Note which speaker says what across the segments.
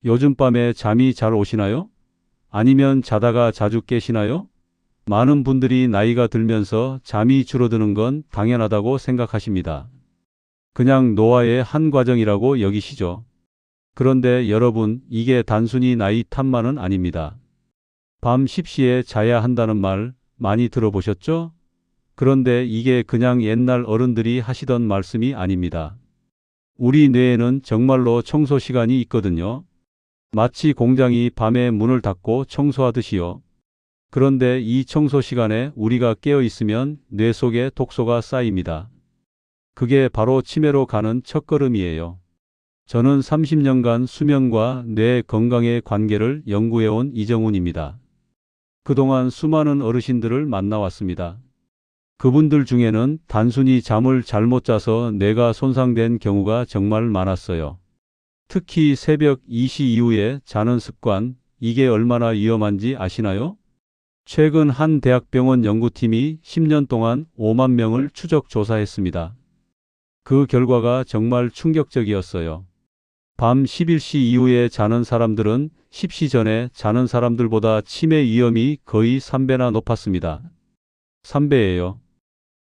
Speaker 1: 요즘 밤에 잠이 잘 오시나요? 아니면 자다가 자주 깨시나요? 많은 분들이 나이가 들면서 잠이 줄어드는 건 당연하다고 생각하십니다. 그냥 노화의 한 과정이라고 여기시죠. 그런데 여러분, 이게 단순히 나이 탓만은 아닙니다. 밤 10시에 자야 한다는 말 많이 들어보셨죠? 그런데 이게 그냥 옛날 어른들이 하시던 말씀이 아닙니다. 우리 뇌에는 정말로 청소 시간이 있거든요. 마치 공장이 밤에 문을 닫고 청소하듯이요. 그런데 이 청소 시간에 우리가 깨어 있으면 뇌 속에 독소가 쌓입니다. 그게 바로 치매로 가는 첫걸음이에요. 저는 30년간 수면과 뇌 건강의 관계를 연구해온 이정훈입니다. 그동안 수많은 어르신들을 만나왔습니다. 그분들 중에는 단순히 잠을 잘못 자서 뇌가 손상된 경우가 정말 많았어요. 특히 새벽 2시 이후에 자는 습관, 이게 얼마나 위험한지 아시나요? 최근 한 대학병원 연구팀이 10년 동안 5만 명을 추적 조사했습니다. 그 결과가 정말 충격적이었어요. 밤 11시 이후에 자는 사람들은 10시 전에 자는 사람들보다 치매 위험이 거의 3배나 높았습니다. 3배예요.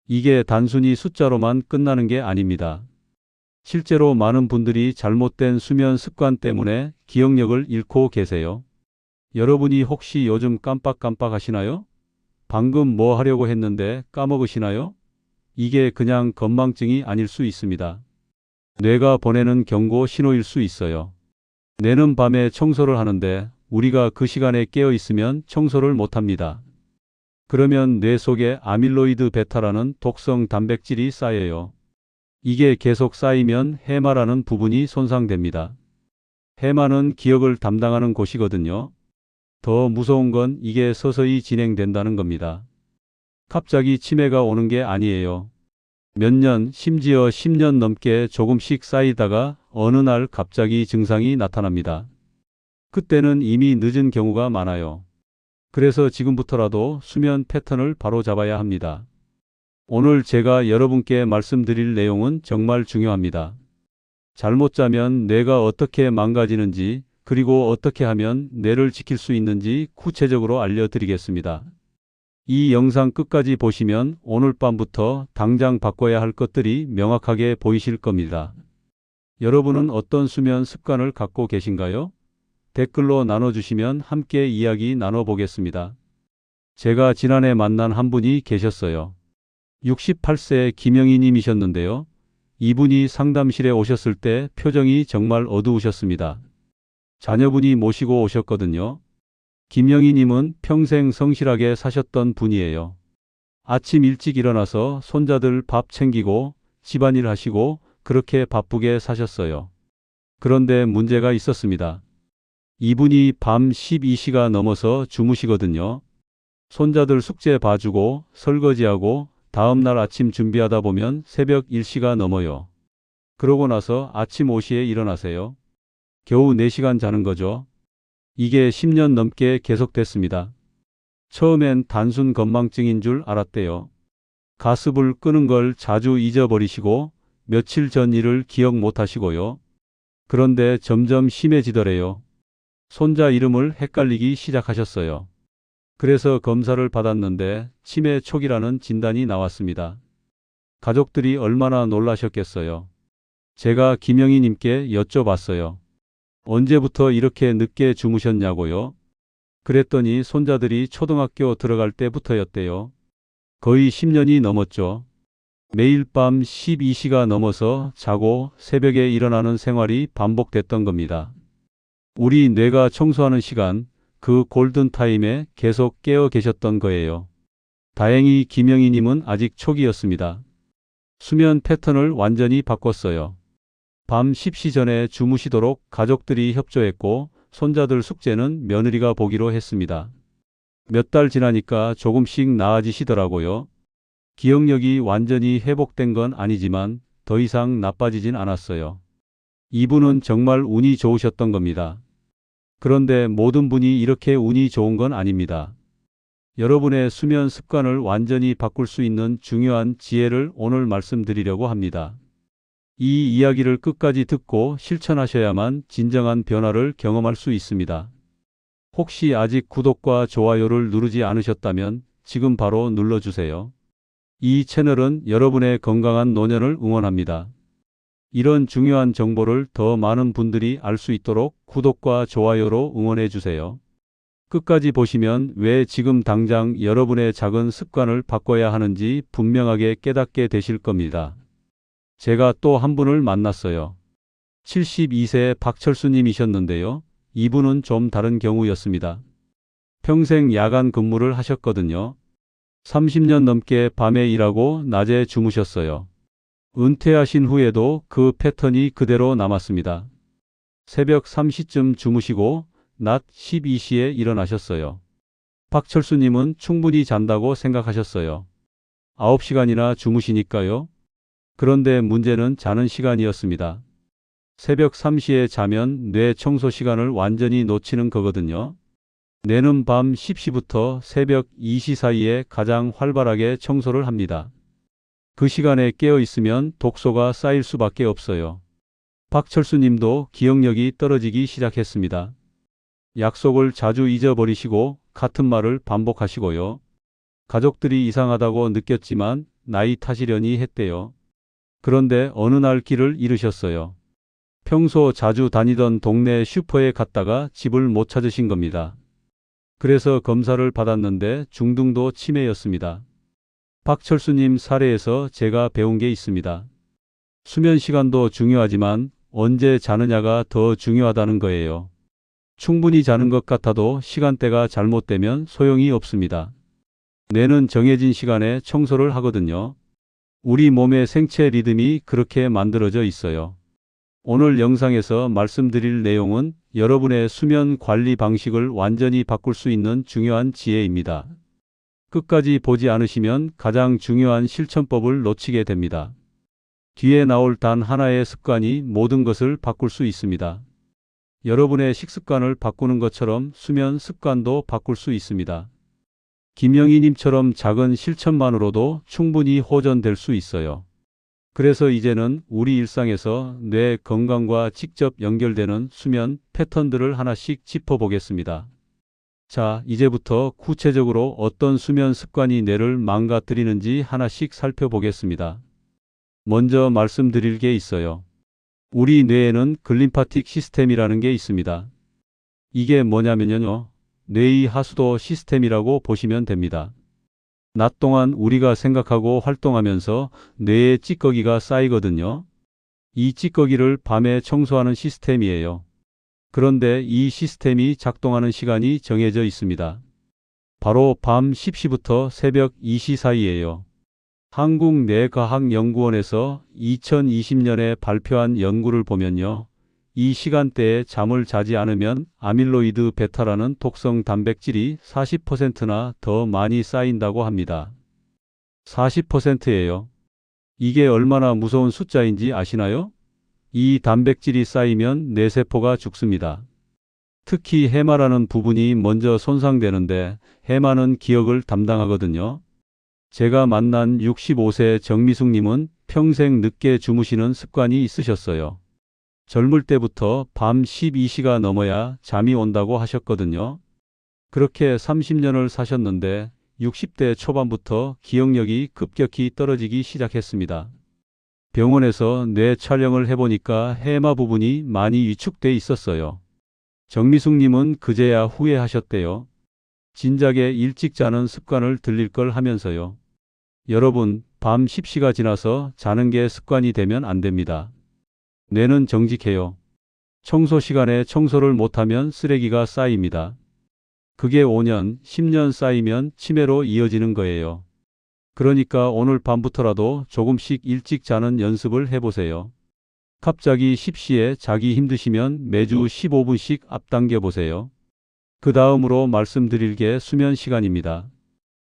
Speaker 1: 이게 단순히 숫자로만 끝나는 게 아닙니다. 실제로 많은 분들이 잘못된 수면 습관 때문에 기억력을 잃고 계세요. 여러분이 혹시 요즘 깜빡깜빡 하시나요? 방금 뭐 하려고 했는데 까먹으시나요? 이게 그냥 건망증이 아닐 수 있습니다. 뇌가 보내는 경고 신호일 수 있어요. 뇌는 밤에 청소를 하는데 우리가 그 시간에 깨어 있으면 청소를 못합니다. 그러면 뇌 속에 아밀로이드 베타라는 독성 단백질이 쌓여요. 이게 계속 쌓이면 해마라는 부분이 손상됩니다. 해마는 기억을 담당하는 곳이거든요. 더 무서운 건 이게 서서히 진행된다는 겁니다. 갑자기 치매가 오는 게 아니에요. 몇 년, 심지어 10년 넘게 조금씩 쌓이다가 어느 날 갑자기 증상이 나타납니다. 그때는 이미 늦은 경우가 많아요. 그래서 지금부터라도 수면 패턴을 바로잡아야 합니다. 오늘 제가 여러분께 말씀드릴 내용은 정말 중요합니다. 잘못 자면 뇌가 어떻게 망가지는지, 그리고 어떻게 하면 뇌를 지킬 수 있는지 구체적으로 알려드리겠습니다. 이 영상 끝까지 보시면 오늘 밤부터 당장 바꿔야 할 것들이 명확하게 보이실 겁니다. 여러분은 어떤 수면 습관을 갖고 계신가요? 댓글로 나눠주시면 함께 이야기 나눠보겠습니다. 제가 지난해 만난 한 분이 계셨어요. 68세 김영희 님이셨는데요. 이분이 상담실에 오셨을 때 표정이 정말 어두우셨습니다. 자녀분이 모시고 오셨거든요. 김영희 님은 평생 성실하게 사셨던 분이에요. 아침 일찍 일어나서 손자들 밥 챙기고 집안일 하시고 그렇게 바쁘게 사셨어요. 그런데 문제가 있었습니다. 이분이 밤 12시가 넘어서 주무시거든요. 손자들 숙제 봐주고 설거지하고 다음날 아침 준비하다 보면 새벽 1시가 넘어요. 그러고 나서 아침 5시에 일어나세요. 겨우 4시간 자는 거죠. 이게 10년 넘게 계속됐습니다. 처음엔 단순 건망증인 줄 알았대요. 가습을 끄는 걸 자주 잊어버리시고 며칠 전 일을 기억 못 하시고요. 그런데 점점 심해지더래요. 손자 이름을 헷갈리기 시작하셨어요. 그래서 검사를 받았는데 치매 초기라는 진단이 나왔습니다. 가족들이 얼마나 놀라셨겠어요. 제가 김영희 님께 여쭤봤어요. 언제부터 이렇게 늦게 주무셨냐고요? 그랬더니 손자들이 초등학교 들어갈 때부터였대요. 거의 10년이 넘었죠. 매일 밤 12시가 넘어서 자고 새벽에 일어나는 생활이 반복됐던 겁니다. 우리 뇌가 청소하는 시간, 그 골든타임에 계속 깨어 계셨던 거예요. 다행히 김영희 님은 아직 초기였습니다. 수면 패턴을 완전히 바꿨어요. 밤 10시 전에 주무시도록 가족들이 협조했고 손자들 숙제는 며느리가 보기로 했습니다. 몇 달 지나니까 조금씩 나아지시더라고요. 기억력이 완전히 회복된 건 아니지만 더 이상 나빠지진 않았어요. 이분은 정말 운이 좋으셨던 겁니다. 그런데 모든 분이 이렇게 운이 좋은 건 아닙니다. 여러분의 수면 습관을 완전히 바꿀 수 있는 중요한 지혜를 오늘 말씀드리려고 합니다. 이 이야기를 끝까지 듣고 실천하셔야만 진정한 변화를 경험할 수 있습니다. 혹시 아직 구독과 좋아요를 누르지 않으셨다면 지금 바로 눌러주세요. 이 채널은 여러분의 건강한 노년을 응원합니다. 이런 중요한 정보를 더 많은 분들이 알 수 있도록 구독과 좋아요로 응원해 주세요. 끝까지 보시면 왜 지금 당장 여러분의 작은 습관을 바꿔야 하는지 분명하게 깨닫게 되실 겁니다. 제가 또 한 분을 만났어요. 72세 박철수님이셨는데요. 이분은 좀 다른 경우였습니다. 평생 야간 근무를 하셨거든요. 30년 넘게 밤에 일하고 낮에 주무셨어요. 은퇴하신 후에도 그 패턴이 그대로 남았습니다. 새벽 3시쯤 주무시고 낮 12시에 일어나셨어요. 박철수님은 충분히 잔다고 생각하셨어요. 9시간이나 주무시니까요. 그런데 문제는 자는 시간이었습니다. 새벽 3시에 자면 뇌 청소 시간을 완전히 놓치는 거거든요. 뇌는 밤 10시부터 새벽 2시 사이에 가장 활발하게 청소를 합니다. 그 시간에 깨어 있으면 독소가 쌓일 수밖에 없어요. 박철수 님도 기억력이 떨어지기 시작했습니다. 약속을 자주 잊어버리시고 같은 말을 반복하시고요. 가족들이 이상하다고 느꼈지만 나이 탓이려니 했대요. 그런데 어느 날 길을 잃으셨어요. 평소 자주 다니던 동네 슈퍼에 갔다가 집을 못 찾으신 겁니다. 그래서 검사를 받았는데 중등도 치매였습니다. 박철수님 사례에서 제가 배운 게 있습니다. 수면 시간도 중요하지만 언제 자느냐가 더 중요하다는 거예요. 충분히 자는 것 같아도 시간대가 잘못되면 소용이 없습니다. 뇌는 정해진 시간에 청소를 하거든요. 우리 몸의 생체 리듬이 그렇게 만들어져 있어요. 오늘 영상에서 말씀드릴 내용은 여러분의 수면 관리 방식을 완전히 바꿀 수 있는 중요한 지혜입니다. 끝까지 보지 않으시면 가장 중요한 실천법을 놓치게 됩니다. 뒤에 나올 단 하나의 습관이 모든 것을 바꿀 수 있습니다. 여러분의 식습관을 바꾸는 것처럼 수면 습관도 바꿀 수 있습니다. 김영희님처럼 작은 실천만으로도 충분히 호전될 수 있어요. 그래서 이제는 우리 일상에서 뇌 건강과 직접 연결되는 수면 패턴들을 하나씩 짚어보겠습니다. 자, 이제부터 구체적으로 어떤 수면 습관이 뇌를 망가뜨리는지 하나씩 살펴보겠습니다. 먼저 말씀드릴 게 있어요. 우리 뇌에는 글림파틱 시스템이라는 게 있습니다. 이게 뭐냐면요. 뇌의 하수도 시스템이라고 보시면 됩니다. 낮 동안 우리가 생각하고 활동하면서 뇌에 찌꺼기가 쌓이거든요. 이 찌꺼기를 밤에 청소하는 시스템이에요. 그런데 이 시스템이 작동하는 시간이 정해져 있습니다. 바로 밤 10시부터 새벽 2시 사이예요. 한국뇌과학연구원에서 2020년에 발표한 연구를 보면요. 이 시간대에 잠을 자지 않으면 아밀로이드 베타라는 독성 단백질이 40%나 더 많이 쌓인다고 합니다. 40%예요. 이게 얼마나 무서운 숫자인지 아시나요? 이 단백질이 쌓이면 뇌세포가 죽습니다. 특히 해마라는 부분이 먼저 손상되는데 해마는 기억을 담당하거든요. 제가 만난 65세 정미숙님은 평생 늦게 주무시는 습관이 있으셨어요. 젊을 때부터 밤 12시가 넘어야 잠이 온다고 하셨거든요. 그렇게 30년을 사셨는데 60대 초반부터 기억력이 급격히 떨어지기 시작했습니다. 병원에서 뇌 촬영을 해보니까 해마 부분이 많이 위축돼 있었어요. 정미숙님은 그제야 후회하셨대요. 진작에 일찍 자는 습관을 들릴 걸 하면서요. 여러분, 밤 10시가 지나서 자는 게 습관이 되면 안 됩니다. 뇌는 정직해요. 청소 시간에 청소를 못하면 쓰레기가 쌓입니다. 그게 5년, 10년 쌓이면 치매로 이어지는 거예요. 그러니까 오늘 밤부터라도 조금씩 일찍 자는 연습을 해보세요. 갑자기 10시에 자기 힘드시면 매주 15분씩 앞당겨 보세요. 그 다음으로 말씀드릴 게 수면 시간입니다.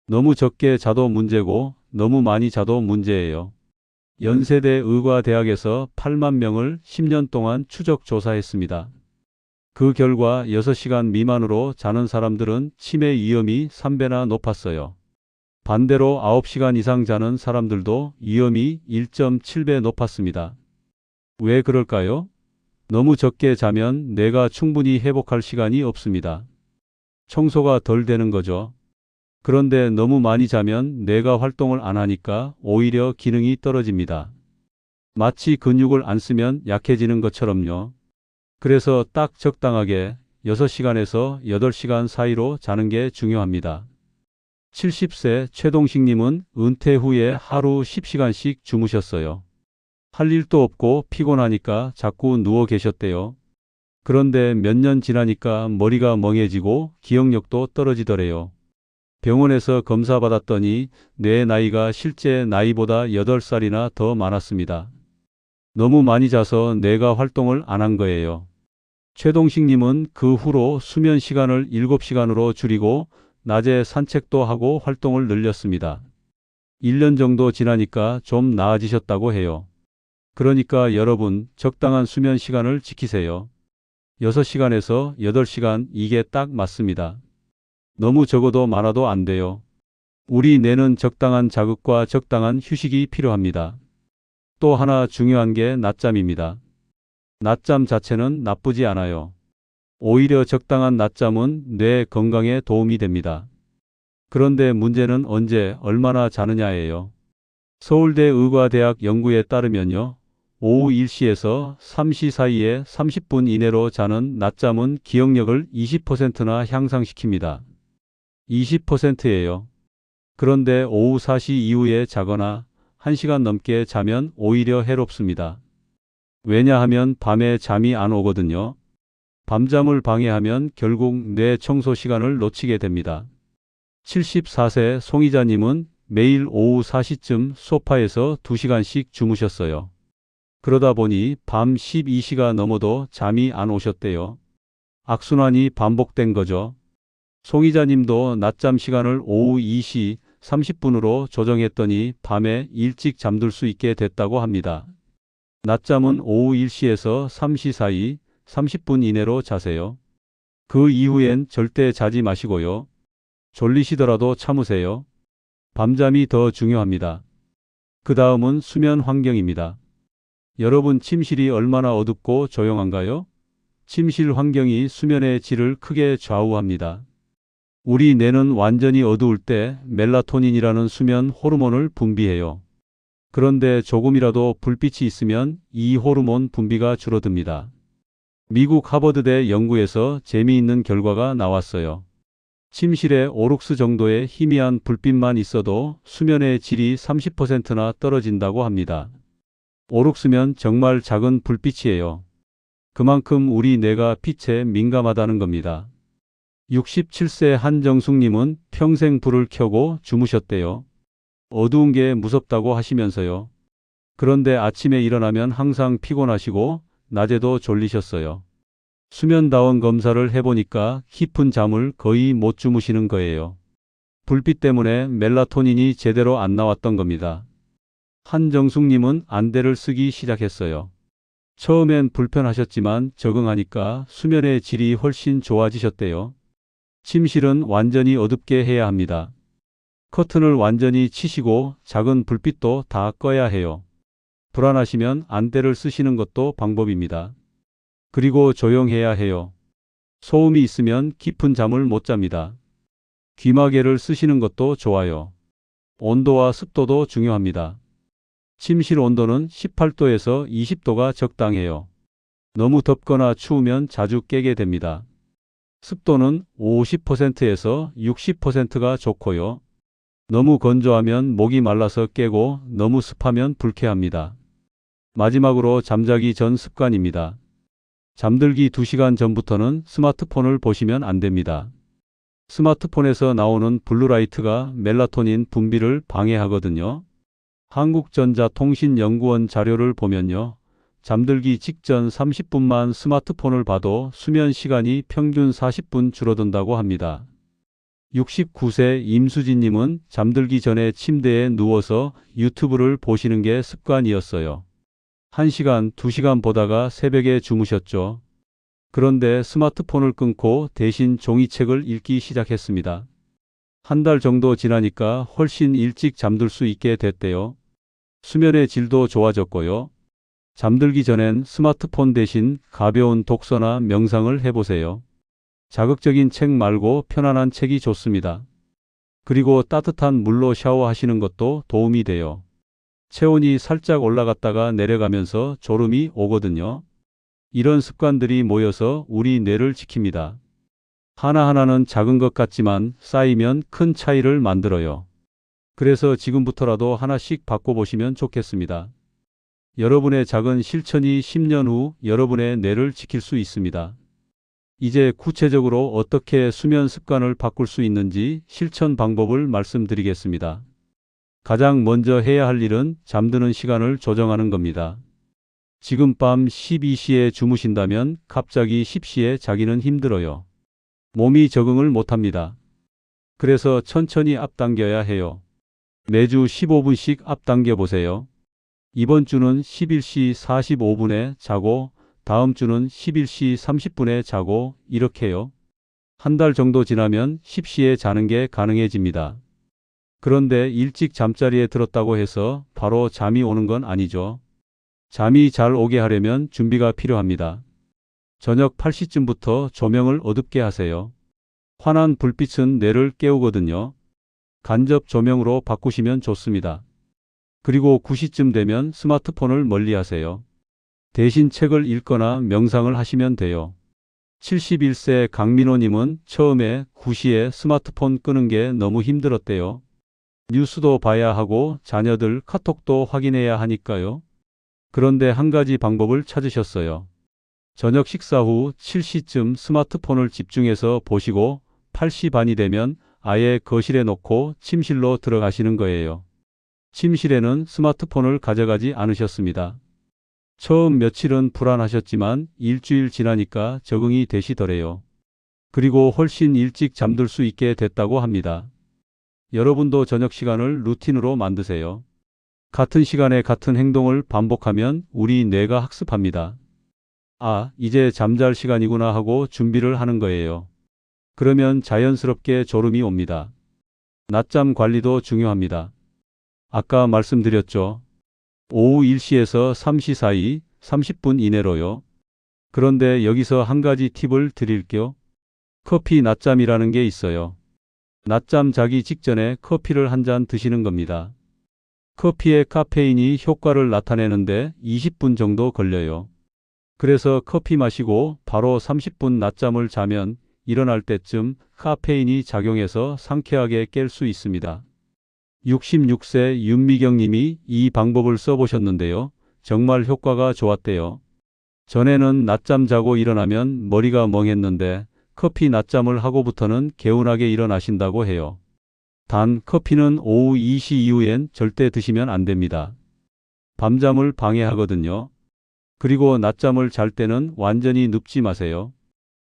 Speaker 1: 너무 적게 자도 문제고 너무 많이 자도 문제예요. 연세대 의과대학에서 8만 명을 10년 동안 추적 조사했습니다. 그 결과 6시간 미만으로 자는 사람들은 치매 위험이 3배나 높았어요. 반대로 9시간 이상 자는 사람들도 위험이 1.7배 높았습니다. 왜 그럴까요? 너무 적게 자면 뇌가 충분히 회복할 시간이 없습니다. 청소가 덜 되는 거죠. 그런데 너무 많이 자면 뇌가 활동을 안 하니까 오히려 기능이 떨어집니다. 마치 근육을 안 쓰면 약해지는 것처럼요. 그래서 딱 적당하게 6시간에서 8시간 사이로 자는 게 중요합니다. 70세 최동식님은 은퇴 후에 하루 10시간씩 주무셨어요. 할 일도 없고 피곤하니까 자꾸 누워 계셨대요. 그런데 몇 년 지나니까 머리가 멍해지고 기억력도 떨어지더래요. 병원에서 검사 받았더니 뇌 나이가 실제 나이보다 8살이나 더 많았습니다. 너무 많이 자서 뇌가 활동을 안 한 거예요. 최동식님은 그 후로 수면 시간을 7시간으로 줄이고 낮에 산책도 하고 활동을 늘렸습니다. 1년 정도 지나니까 좀 나아지셨다고 해요. 그러니까 여러분 적당한 수면 시간을 지키세요. 6시간에서 8시간 이게 딱 맞습니다. 너무 적어도 많아도 안 돼요. 우리 뇌는 적당한 자극과 적당한 휴식이 필요합니다. 또 하나 중요한 게 낮잠입니다. 낮잠 자체는 나쁘지 않아요. 오히려 적당한 낮잠은 뇌 건강에 도움이 됩니다. 그런데 문제는 언제 얼마나 자느냐예요. 서울대 의과대학 연구에 따르면요. 오후 1시에서 3시 사이에 30분 이내로 자는 낮잠은 기억력을 20%나 향상시킵니다. 20%예요. 그런데 오후 4시 이후에 자거나 1시간 넘게 자면 오히려 해롭습니다. 왜냐하면 밤에 잠이 안 오거든요. 밤잠을 방해하면 결국 뇌 청소 시간을 놓치게 됩니다. 74세 송이자님은 매일 오후 4시쯤 소파에서 2시간씩 주무셨어요. 그러다 보니 밤 12시가 넘어도 잠이 안 오셨대요. 악순환이 반복된 거죠. 송이자님도 낮잠 시간을 오후 2시 30분으로 조정했더니 밤에 일찍 잠들 수 있게 됐다고 합니다. 낮잠은 오후 1시에서 3시 사이 30분 이내로 자세요. 그 이후엔 절대 자지 마시고요. 졸리시더라도 참으세요. 밤잠이 더 중요합니다. 그 다음은 수면 환경입니다. 여러분 침실이 얼마나 어둡고 조용한가요? 침실 환경이 수면의 질을 크게 좌우합니다. 우리 뇌는 완전히 어두울 때 멜라토닌이라는 수면 호르몬을 분비해요. 그런데 조금이라도 불빛이 있으면 이 호르몬 분비가 줄어듭니다. 미국 하버드대 연구에서 재미있는 결과가 나왔어요. 침실에 오룩스 정도의 희미한 불빛만 있어도 수면의 질이 30%나 떨어진다고 합니다. 오룩스면 정말 작은 불빛이에요. 그만큼 우리 뇌가 빛에 민감하다는 겁니다. 67세 한정숙님은 평생 불을 켜고 주무셨대요. 어두운 게 무섭다고 하시면서요. 그런데 아침에 일어나면 항상 피곤하시고 낮에도 졸리셨어요. 수면다원 검사를 해보니까 깊은 잠을 거의 못 주무시는 거예요. 불빛 때문에 멜라토닌이 제대로 안 나왔던 겁니다. 한정숙님은 안대를 쓰기 시작했어요. 처음엔 불편하셨지만 적응하니까 수면의 질이 훨씬 좋아지셨대요. 침실은 완전히 어둡게 해야 합니다. 커튼을 완전히 치시고 작은 불빛도 다 꺼야 해요. 불안하시면 안대를 쓰시는 것도 방법입니다. 그리고 조용해야 해요. 소음이 있으면 깊은 잠을 못 잡니다. 귀마개를 쓰시는 것도 좋아요. 온도와 습도도 중요합니다. 침실 온도는 18도에서 20도가 적당해요. 너무 덥거나 추우면 자주 깨게 됩니다. 습도는 50%에서 60%가 좋고요. 너무 건조하면 목이 말라서 깨고 너무 습하면 불쾌합니다. 마지막으로 잠자기 전 습관입니다. 잠들기 2시간 전부터는 스마트폰을 보시면 안 됩니다. 스마트폰에서 나오는 블루라이트가 멜라토닌 분비를 방해하거든요. 한국전자통신연구원 자료를 보면요. 잠들기 직전 30분만 스마트폰을 봐도 수면 시간이 평균 40분 줄어든다고 합니다. 69세 임수진님은 잠들기 전에 침대에 누워서 유튜브를 보시는 게 습관이었어요. 1시간, 2시간 보다가 새벽에 주무셨죠. 그런데 스마트폰을 끊고 대신 종이책을 읽기 시작했습니다. 한 달 정도 지나니까 훨씬 일찍 잠들 수 있게 됐대요. 수면의 질도 좋아졌고요. 잠들기 전엔 스마트폰 대신 가벼운 독서나 명상을 해보세요. 자극적인 책 말고 편안한 책이 좋습니다. 그리고 따뜻한 물로 샤워하시는 것도 도움이 돼요. 체온이 살짝 올라갔다가 내려가면서 졸음이 오거든요. 이런 습관들이 모여서 우리 뇌를 지킵니다. 하나하나는 작은 것 같지만 쌓이면 큰 차이를 만들어요. 그래서 지금부터라도 하나씩 바꿔보시면 좋겠습니다. 여러분의 작은 실천이 10년 후 여러분의 뇌를 지킬 수 있습니다. 이제 구체적으로 어떻게 수면 습관을 바꿀 수 있는지 실천 방법을 말씀드리겠습니다. 가장 먼저 해야 할 일은 잠드는 시간을 조정하는 겁니다. 지금 밤 12시에 주무신다면 갑자기 10시에 자기는 힘들어요. 몸이 적응을 못합니다. 그래서 천천히 앞당겨야 해요. 매주 15분씩 앞당겨 보세요. 이번 주는 11시 45분에 자고 다음 주는 11시 30분에 자고 이렇게요. 한 달 정도 지나면 10시에 자는 게 가능해집니다. 그런데 일찍 잠자리에 들었다고 해서 바로 잠이 오는 건 아니죠. 잠이 잘 오게 하려면 준비가 필요합니다. 저녁 8시쯤부터 조명을 어둡게 하세요. 환한 불빛은 뇌를 깨우거든요. 간접 조명으로 바꾸시면 좋습니다. 그리고 9시쯤 되면 스마트폰을 멀리 하세요. 대신 책을 읽거나 명상을 하시면 돼요. 71세 강민호님은 처음에 9시에 스마트폰 끄는 게 너무 힘들었대요. 뉴스도 봐야 하고 자녀들 카톡도 확인해야 하니까요. 그런데 한 가지 방법을 찾으셨어요. 저녁 식사 후 7시쯤 스마트폰을 집중해서 보시고 8시 반이 되면 아예 거실에 놓고 침실로 들어가시는 거예요. 침실에는 스마트폰을 가져가지 않으셨습니다. 처음 며칠은 불안하셨지만 일주일 지나니까 적응이 되시더래요. 그리고 훨씬 일찍 잠들 수 있게 됐다고 합니다. 여러분도 저녁 시간을 루틴으로 만드세요. 같은 시간에 같은 행동을 반복하면 우리 뇌가 학습합니다. 아, 이제 잠잘 시간이구나 하고 준비를 하는 거예요. 그러면 자연스럽게 졸음이 옵니다. 낮잠 관리도 중요합니다. 아까 말씀드렸죠. 오후 1시에서 3시 사이 30분 이내로요. 그런데 여기서 한 가지 팁을 드릴게요. 커피 낮잠이라는 게 있어요. 낮잠 자기 직전에 커피를 한 잔 드시는 겁니다. 커피의 카페인이 효과를 나타내는데 20분 정도 걸려요. 그래서 커피 마시고 바로 30분 낮잠을 자면 일어날 때쯤 카페인이 작용해서 상쾌하게 깰 수 있습니다. 66세 윤미경 님이 이 방법을 써보셨는데요. 정말 효과가 좋았대요. 전에는 낮잠 자고 일어나면 머리가 멍했는데 커피 낮잠을 하고부터는 개운하게 일어나신다고 해요. 단 커피는 오후 2시 이후엔 절대 드시면 안 됩니다. 밤잠을 방해하거든요. 그리고 낮잠을 잘 때는 완전히 눕지 마세요.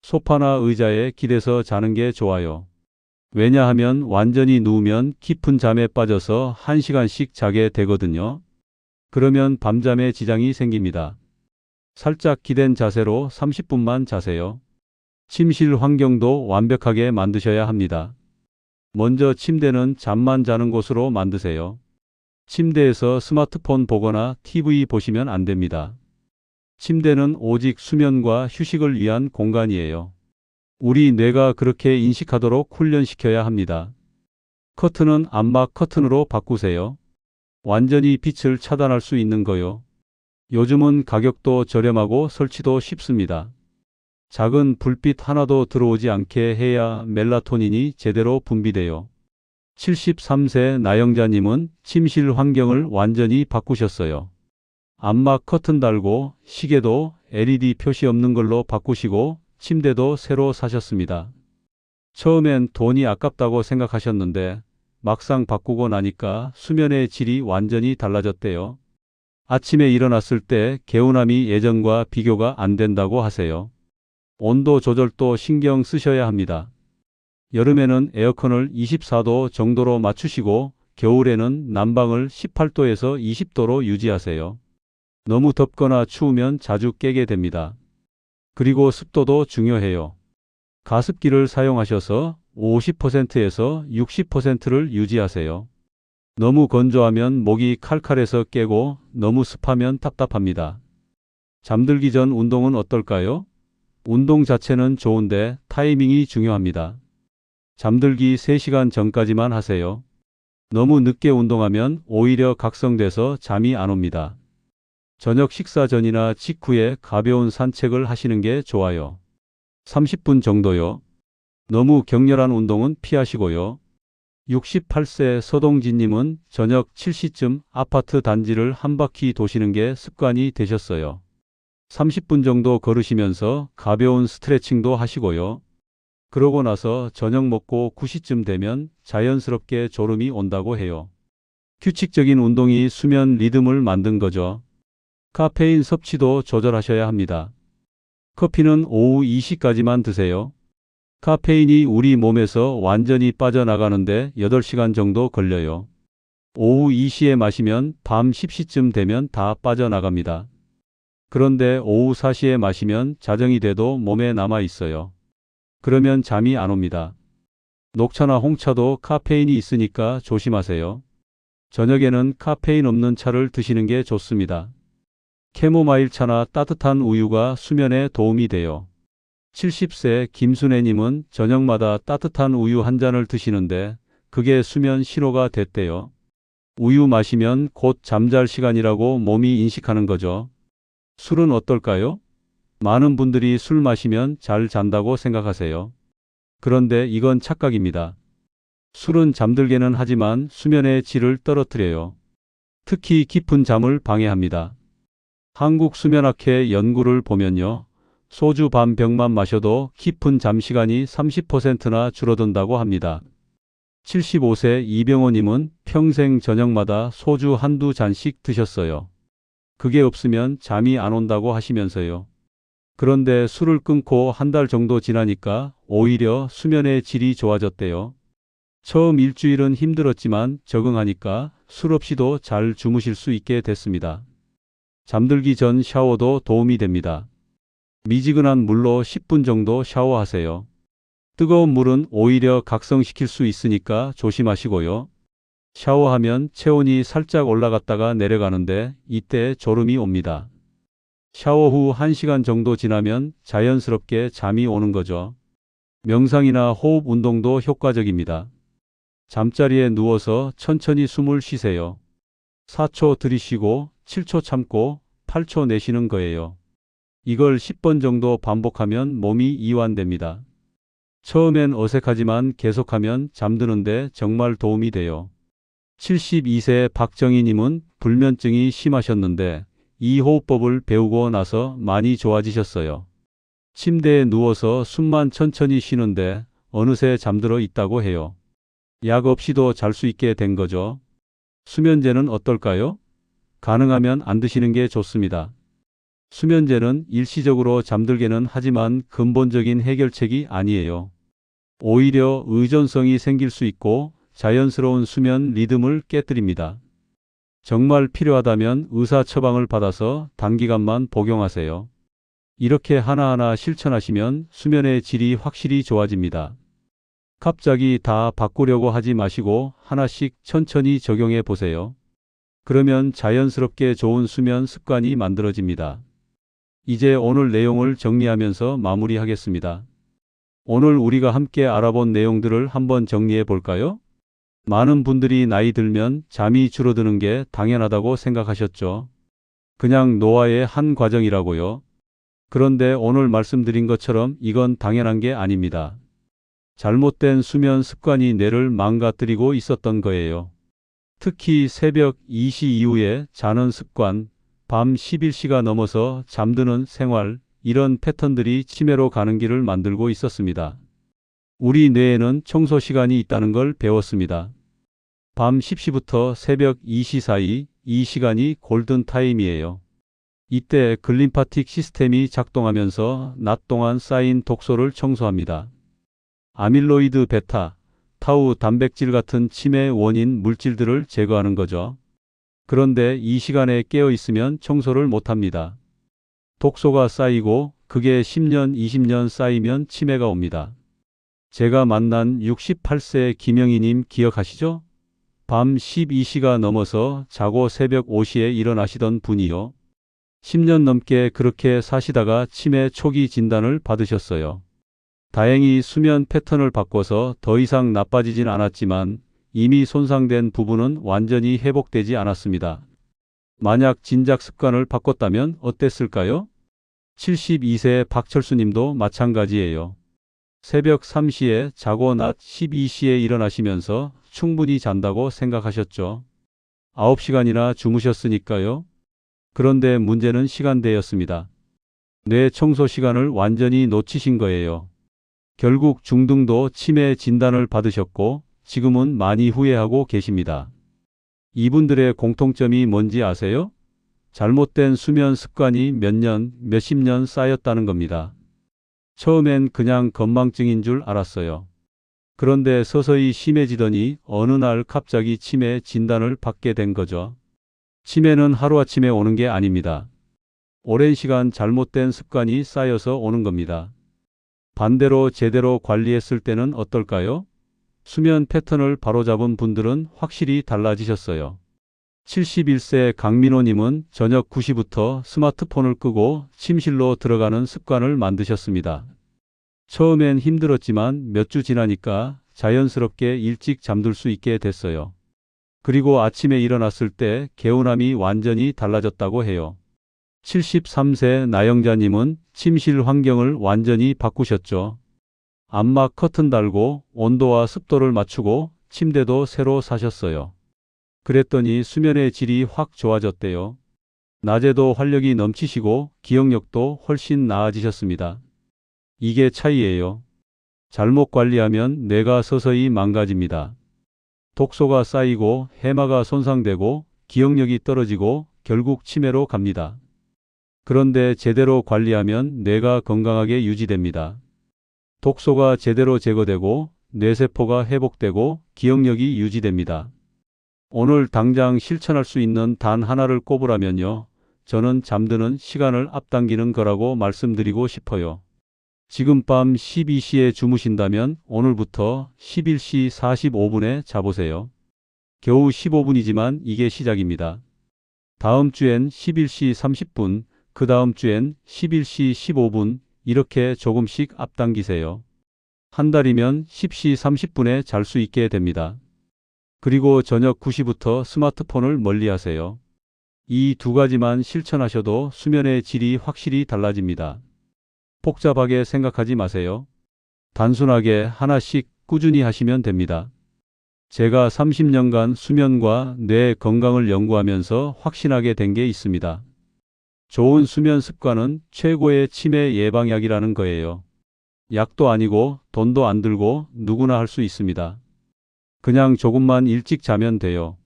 Speaker 1: 소파나 의자에 기대서 자는 게 좋아요. 왜냐하면 완전히 누우면 깊은 잠에 빠져서 1시간씩 자게 되거든요. 그러면 밤잠에 지장이 생깁니다. 살짝 기댄 자세로 30분만 자세요. 침실 환경도 완벽하게 만드셔야 합니다. 먼저 침대는 잠만 자는 곳으로 만드세요. 침대에서 스마트폰 보거나 TV 보시면 안 됩니다. 침대는 오직 수면과 휴식을 위한 공간이에요. 우리 뇌가 그렇게 인식하도록 훈련시켜야 합니다. 커튼은 암막 커튼으로 바꾸세요. 완전히 빛을 차단할 수 있는 거요. 요즘은 가격도 저렴하고 설치도 쉽습니다. 작은 불빛 하나도 들어오지 않게 해야 멜라토닌이 제대로 분비돼요. 73세 나영자님은 침실 환경을 완전히 바꾸셨어요. 암막 커튼 달고 시계도 LED 표시 없는 걸로 바꾸시고 침대도 새로 사셨습니다. 처음엔 돈이 아깝다고 생각하셨는데 막상 바꾸고 나니까 수면의 질이 완전히 달라졌대요. 아침에 일어났을 때 개운함이 예전과 비교가 안 된다고 하세요. 온도 조절도 신경 쓰셔야 합니다. 여름에는 에어컨을 24도 정도로 맞추시고 겨울에는 난방을 18도에서 20도로 유지하세요. 너무 덥거나 추우면 자주 깨게 됩니다. 그리고 습도도 중요해요. 가습기를 사용하셔서 50%에서 60%를 유지하세요. 너무 건조하면 목이 칼칼해서 깨고 너무 습하면 답답합니다. 잠들기 전 운동은 어떨까요? 운동 자체는 좋은데 타이밍이 중요합니다. 잠들기 3시간 전까지만 하세요. 너무 늦게 운동하면 오히려 각성돼서 잠이 안 옵니다. 저녁 식사 전이나 직후에 가벼운 산책을 하시는 게 좋아요. 30분 정도요. 너무 격렬한 운동은 피하시고요. 68세 서동진님은 저녁 7시쯤 아파트 단지를 한 바퀴 도시는 게 습관이 되셨어요. 30분 정도 걸으시면서 가벼운 스트레칭도 하시고요. 그러고 나서 저녁 먹고 9시쯤 되면 자연스럽게 졸음이 온다고 해요. 규칙적인 운동이 수면 리듬을 만든 거죠. 카페인 섭취도 조절하셔야 합니다. 커피는 오후 2시까지만 드세요. 카페인이 우리 몸에서 완전히 빠져나가는데 8시간 정도 걸려요. 오후 2시에 마시면 밤 10시쯤 되면 다 빠져나갑니다. 그런데 오후 4시에 마시면 자정이 돼도 몸에 남아 있어요. 그러면 잠이 안 옵니다. 녹차나 홍차도 카페인이 있으니까 조심하세요. 저녁에는 카페인 없는 차를 드시는 게 좋습니다. 캐모마일 차나 따뜻한 우유가 수면에 도움이 돼요. 70세 김순애님은 저녁마다 따뜻한 우유 한 잔을 드시는데 그게 수면 신호가 됐대요. 우유 마시면 곧 잠잘 시간이라고 몸이 인식하는 거죠. 술은 어떨까요? 많은 분들이 술 마시면 잘 잔다고 생각하세요. 그런데 이건 착각입니다. 술은 잠들게는 하지만 수면의 질을 떨어뜨려요. 특히 깊은 잠을 방해합니다. 한국수면학회 연구를 보면요. 소주 반 병만 마셔도 깊은 잠 시간이 30%나 줄어든다고 합니다. 75세 이병호님은 평생 저녁마다 소주 한두 잔씩 드셨어요. 그게 없으면 잠이 안 온다고 하시면서요. 그런데 술을 끊고 한 달 정도 지나니까 오히려 수면의 질이 좋아졌대요. 처음 일주일은 힘들었지만 적응하니까 술 없이도 잘 주무실 수 있게 됐습니다. 잠들기 전 샤워도 도움이 됩니다. 미지근한 물로 10분 정도 샤워하세요. 뜨거운 물은 오히려 각성시킬 수 있으니까 조심하시고요. 샤워하면 체온이 살짝 올라갔다가 내려가는데 이때 졸음이 옵니다. 샤워 후 1시간 정도 지나면 자연스럽게 잠이 오는 거죠. 명상이나 호흡 운동도 효과적입니다. 잠자리에 누워서 천천히 숨을 쉬세요. 4초 들이쉬고 7초 참고 8초 내쉬는 거예요. 이걸 10번 정도 반복하면 몸이 이완됩니다. 처음엔 어색하지만 계속하면 잠드는데 정말 도움이 돼요. 72세 박정희님은 불면증이 심하셨는데 이 호흡법을 배우고 나서 많이 좋아지셨어요. 침대에 누워서 숨만 천천히 쉬는데 어느새 잠들어 있다고 해요. 약 없이도 잘 수 있게 된 거죠. 수면제는 어떨까요? 가능하면 안 드시는 게 좋습니다. 수면제는 일시적으로 잠들게는 하지만 근본적인 해결책이 아니에요. 오히려 의존성이 생길 수 있고 자연스러운 수면 리듬을 깨뜨립니다. 정말 필요하다면 의사 처방을 받아서 단기간만 복용하세요. 이렇게 하나하나 실천하시면 수면의 질이 확실히 좋아집니다. 갑자기 다 바꾸려고 하지 마시고 하나씩 천천히 적용해 보세요. 그러면 자연스럽게 좋은 수면 습관이 만들어집니다. 이제 오늘 내용을 정리하면서 마무리하겠습니다. 오늘 우리가 함께 알아본 내용들을 한번 정리해 볼까요? 많은 분들이 나이 들면 잠이 줄어드는 게 당연하다고 생각하셨죠. 그냥 노화의 한 과정이라고요. 그런데 오늘 말씀드린 것처럼 이건 당연한 게 아닙니다. 잘못된 수면 습관이 뇌를 망가뜨리고 있었던 거예요. 특히 새벽 2시 이후에 자는 습관, 밤 11시가 넘어서 잠드는 생활, 이런 패턴들이 치매로 가는 길을 만들고 있었습니다. 우리 뇌에는 청소 시간이 있다는 걸 배웠습니다. 밤 10시부터 새벽 2시 사이, 이 시간이 골든타임이에요. 이때 글림파틱 시스템이 작동하면서 낮 동안 쌓인 독소를 청소합니다. 아밀로이드 베타, 타우 단백질 같은 치매 원인 물질들을 제거하는 거죠. 그런데 이 시간에 깨어 있으면 청소를 못합니다. 독소가 쌓이고 그게 10년, 20년 쌓이면 치매가 옵니다. 제가 만난 68세 김영희님 기억하시죠? 밤 12시가 넘어서 자고 새벽 5시에 일어나시던 분이요. 10년 넘게 그렇게 사시다가 치매 초기 진단을 받으셨어요. 다행히 수면 패턴을 바꿔서 더 이상 나빠지진 않았지만 이미 손상된 부분은 완전히 회복되지 않았습니다. 만약 진작 습관을 바꿨다면 어땠을까요? 72세 박철수 님도 마찬가지예요. 새벽 3시에 자고 낮 12시에 일어나시면서 충분히 잔다고 생각하셨죠. 9시간이나 주무셨으니까요. 그런데 문제는 시간대였습니다. 뇌 청소 시간을 완전히 놓치신 거예요. 결국 중등도 치매 진단을 받으셨고 지금은 많이 후회하고 계십니다. 이분들의 공통점이 뭔지 아세요? 잘못된 수면 습관이 몇 년, 몇십 년 쌓였다는 겁니다. 처음엔 그냥 건망증인 줄 알았어요. 그런데 서서히 심해지더니 어느 날 갑자기 치매 진단을 받게 된 거죠. 치매는 하루아침에 오는 게 아닙니다. 오랜 시간 잘못된 습관이 쌓여서 오는 겁니다. 반대로 제대로 관리했을 때는 어떨까요? 수면 패턴을 바로잡은 분들은 확실히 달라지셨어요. 71세 강민호님은 저녁 9시부터 스마트폰을 끄고 침실로 들어가는 습관을 만드셨습니다. 처음엔 힘들었지만 몇 주 지나니까 자연스럽게 일찍 잠들 수 있게 됐어요. 그리고 아침에 일어났을 때 개운함이 완전히 달라졌다고 해요. 73세 나영자님은 침실 환경을 완전히 바꾸셨죠. 암막 커튼 달고 온도와 습도를 맞추고 침대도 새로 사셨어요. 그랬더니 수면의 질이 확 좋아졌대요. 낮에도 활력이 넘치시고 기억력도 훨씬 나아지셨습니다. 이게 차이예요. 잘못 관리하면 뇌가 서서히 망가집니다. 독소가 쌓이고 해마가 손상되고 기억력이 떨어지고 결국 치매로 갑니다. 그런데 제대로 관리하면 뇌가 건강하게 유지됩니다. 독소가 제대로 제거되고 뇌세포가 회복되고 기억력이 유지됩니다. 오늘 당장 실천할 수 있는 단 하나를 꼽으라면요. 저는 잠드는 시간을 앞당기는 거라고 말씀드리고 싶어요. 지금 밤 12시에 주무신다면 오늘부터 11시 45분에 자보세요. 겨우 15분이지만 이게 시작입니다. 다음 주엔 11시 30분, 그 다음 주엔 11시 15분 이렇게 조금씩 앞당기세요. 한 달이면 10시 30분에 잘 수 있게 됩니다. 그리고 저녁 9시부터 스마트폰을 멀리하세요. 이 두 가지만 실천하셔도 수면의 질이 확실히 달라집니다. 복잡하게 생각하지 마세요. 단순하게 하나씩 꾸준히 하시면 됩니다. 제가 30년간 수면과 뇌 건강을 연구하면서 확신하게 된 게 있습니다. 좋은 수면 습관은 최고의 치매 예방약이라는 거예요. 약도 아니고 돈도 안 들고 누구나 할 수 있습니다. 그냥 조금만 일찍 자면 돼요.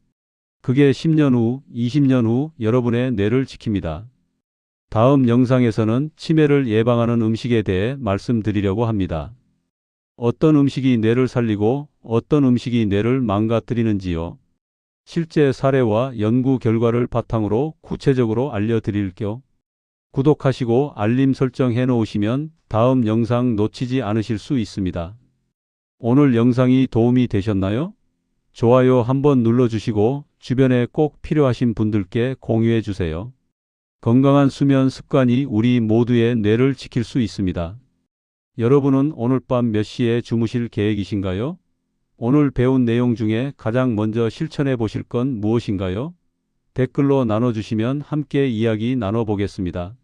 Speaker 1: 그게 10년 후, 20년 후 여러분의 뇌를 지킵니다. 다음 영상에서는 치매를 예방하는 음식에 대해 말씀드리려고 합니다. 어떤 음식이 뇌를 살리고 어떤 음식이 뇌를 망가뜨리는지요. 실제 사례와 연구 결과를 바탕으로 구체적으로 알려드릴게요. 구독하시고 알림 설정해 놓으시면 다음 영상 놓치지 않으실 수 있습니다. 오늘 영상이 도움이 되셨나요? 좋아요 한번 눌러주시고 주변에 꼭 필요하신 분들께 공유해 주세요. 건강한 수면 습관이 우리 모두의 뇌를 지킬 수 있습니다. 여러분은 오늘 밤 몇 시에 주무실 계획이신가요? 오늘 배운 내용 중에 가장 먼저 실천해 보실 건 무엇인가요? 댓글로 나눠주시면 함께 이야기 나눠보겠습니다.